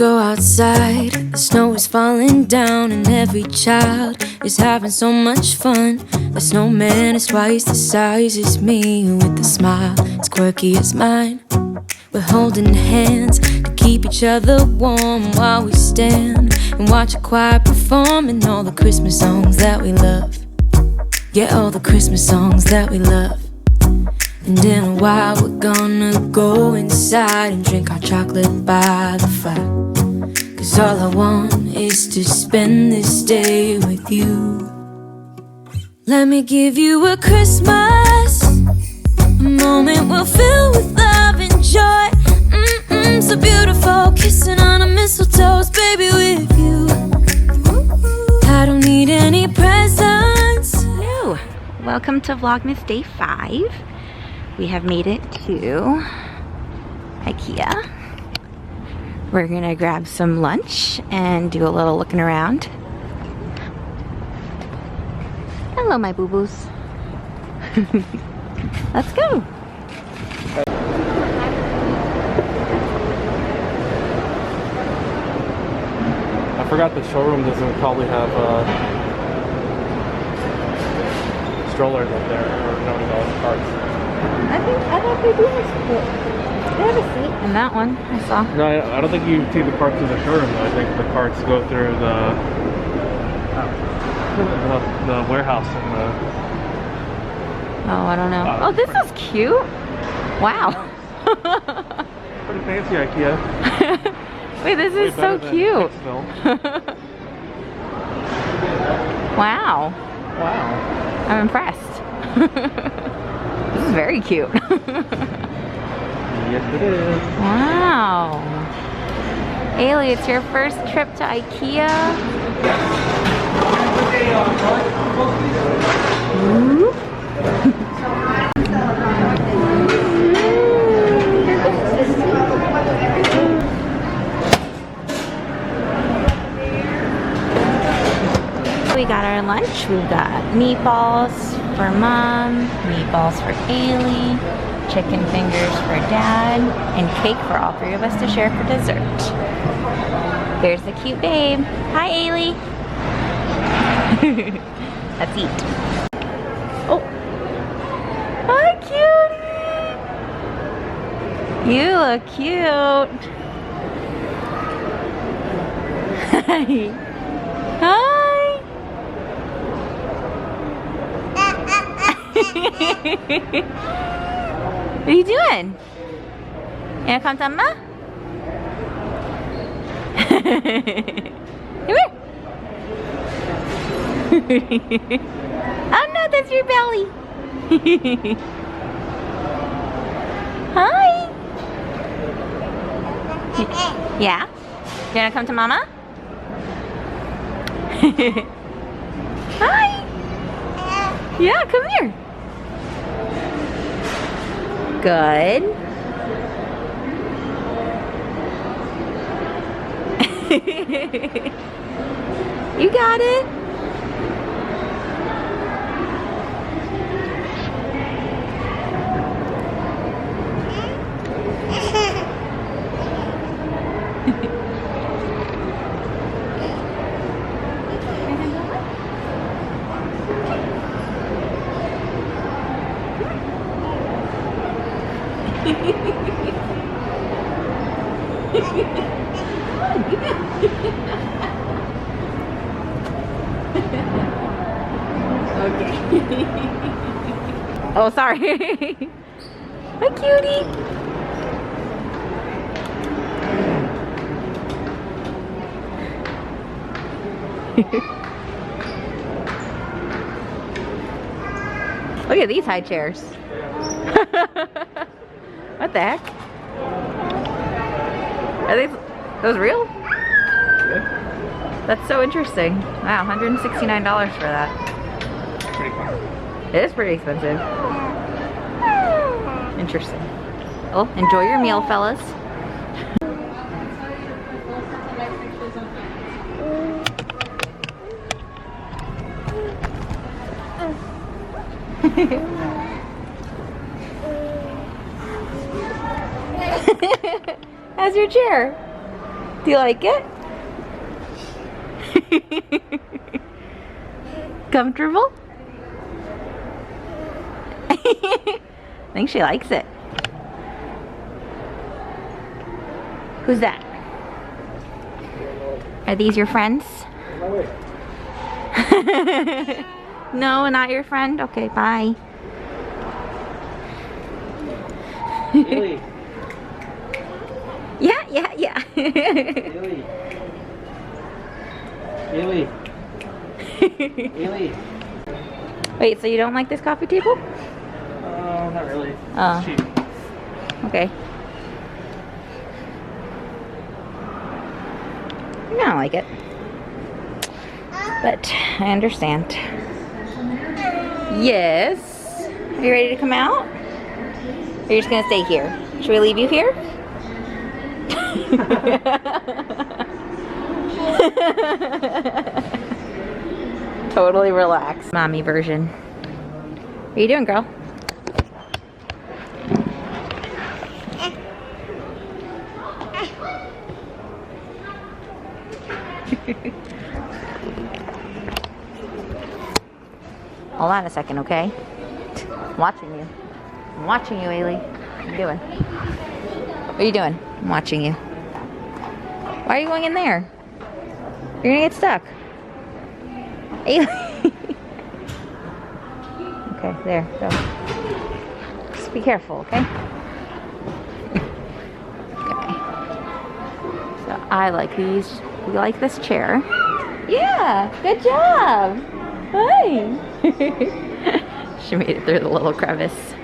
go outside, the snow is falling down and every child is having so much fun. The snowman is twice the size as me, with a smile as quirky as mine. We're holding hands to keep each other warm while we stand and watch a choir performing all the Christmas songs that we love. Yeah, all the Christmas songs that we love. And in a while we're gonna go inside and drink our chocolate by the fire. 'Cause all I want is to spend this day with you. Let me give you a Christmas, a moment we'll fill with love and joy. So beautiful, kissing on a mistletoe, baby, with you. I don't need any presents. Hello, welcome to Vlogmas Day 5. We have made it to IKEA. We're gonna grab some lunch and do a little looking around. Hello, my boo-boos. Let's go. I forgot the showroom doesn't probably have strollers up there, or no, carts. I thought they do have support. They have a seat in that one, I saw. No, I don't think you take the cart to the showroom though. I think the carts go through the warehouse and the... Oh, I don't know. Oh, this is cute. Wow. Pretty fancy IKEA. Wait, this is so cute. Wow. Wow. I'm impressed. This is very cute. Yes, it is. Wow. Ailee, it's your first trip to IKEA. Ooh. We got our lunch. We've got meatballs for Mom, meatballs for Ailee, chicken fingers for Dad, and cake for all three of us to share for dessert. Here's the cute babe. Hi, Ailee. Let's eat. Oh. Hi, cutie. You look cute. Hi. Hi. What are you doing? You wanna come to Mama? Come here. Oh no, that's your belly. Hi. Yeah? You wanna come to Mama? Hi. Yeah, come here. Good. You got it. Okay. Oh, sorry. Hi, cutie. Look at these high chairs. What the heck? Are those real? Yeah. That's so interesting. Wow, $169 for that. Pretty fun. It is pretty expensive. Interesting. Well, enjoy your meal, fellas. How's your chair? Do you like it? Comfortable? I think she likes it. Who's that? Are these your friends? No, not your friend? Okay, bye. Ailee. Yeah. Ailee. Ailee. Ailee. Wait, so you don't like this coffee table? Not really. Oh. It's cheap. Okay. I don't like it. But I understand. Yes. Are you ready to come out? Or are you just gonna stay here? Should we leave you here? Totally relaxed. Mommy version. What are you doing, girl? Hold on a second, okay? I'm watching you. I'm watching you, Ailee. What are you doing? What are you doing? I'm watching you. Why are you going in there? You're gonna get stuck. Ailee. Okay, there, go. Just be careful, okay? Okay. So I like these. You like this chair? Yeah, good job. Hi. She made it through the little crevice.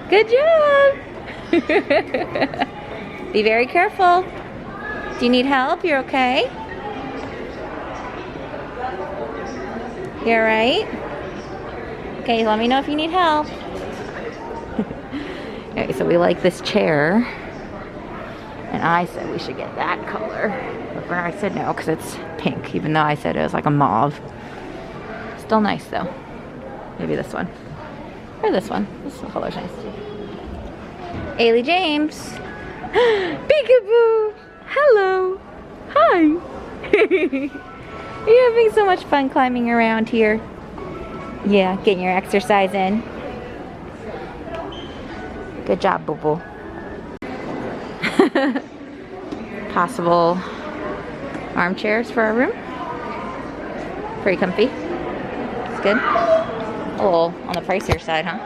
Good job. Be very careful. Do you need help? You're okay? You alright? Okay, let me know if you need help. Okay, so we like this chair. And I said we should get that color. But I said no, because it's pink, even though I said it was like a mauve. Still nice though. Maybe this one. Or this one. This color's nice too. Ailee James. Peekaboo! Hello! Hi! Are you having so much fun climbing around here? Yeah, getting your exercise in. Good job, boo boo. Possible armchairs for our room. Pretty comfy. It's good. A little on the pricier side, huh?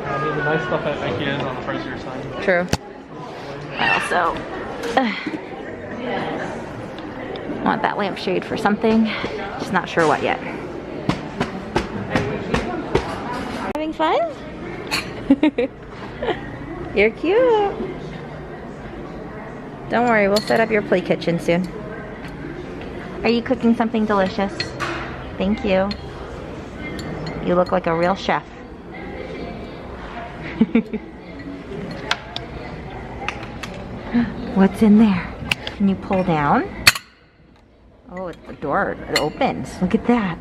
I mean, the nice stuff at IKEA is on the pricier side. True. I also want that lampshade for something. Just not sure what yet. Having fun? You're cute. Don't worry, we'll set up your play kitchen soon. Are you cooking something delicious? Thank you. You look like a real chef. What's in there? Can you pull down? Oh, the door, it opens. Look at that.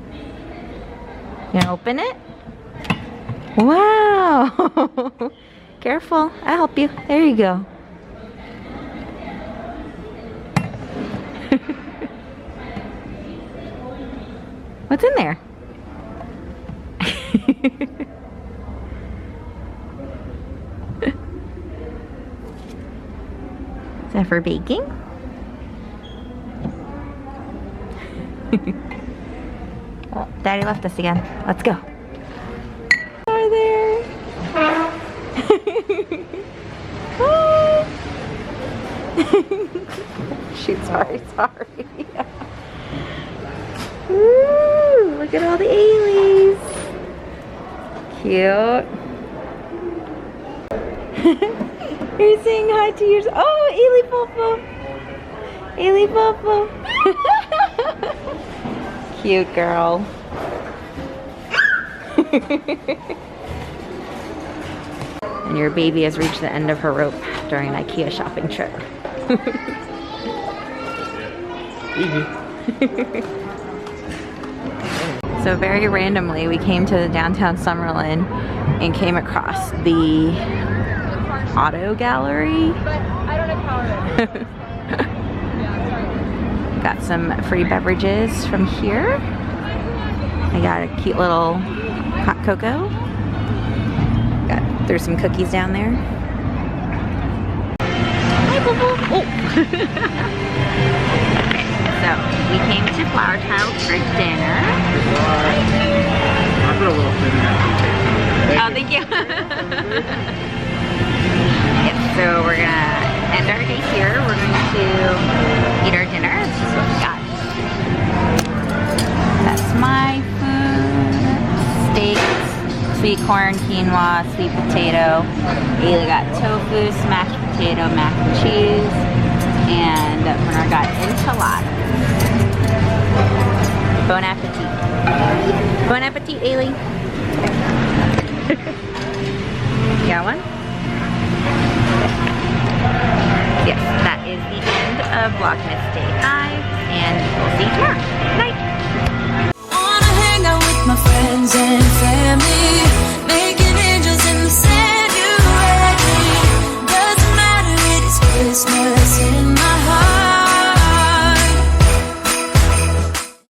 You gonna open it? Wow! Careful, I'll help you. There you go. What's in there? Is that for baking? Oh, Daddy left us again. Let's go. Are there? Shoot, sorry. Ooh, look at all the Ailees. Cute. Are you saying hi to yours? Oh, Ailee Popo. Cute girl. And your baby has reached the end of her rope during an IKEA shopping trip. Easy. So very randomly, we came to downtown Summerlin and came across the auto gallery. Got some free beverages from here. I got a cute little hot cocoa. There's some cookies down there. Hi, boo boo. Oh. So we came to Flower Child for dinner. I put a little thin in that. Oh, thank you. Yep, so we're gonna end our day here. We're going to eat our dinner. This is what we got. That's my food. Steak, sweet corn, quinoa, sweet potato. Ailee got tofu, smashed potato, mac and cheese, and Bernard got enchiladas. Bon appetit. Bon appetit, Ailee. You got one? Yes, that is the end of Vlogmas Day 5, and we'll see you tomorrow. Good night. I wanna hang out with my friends and family.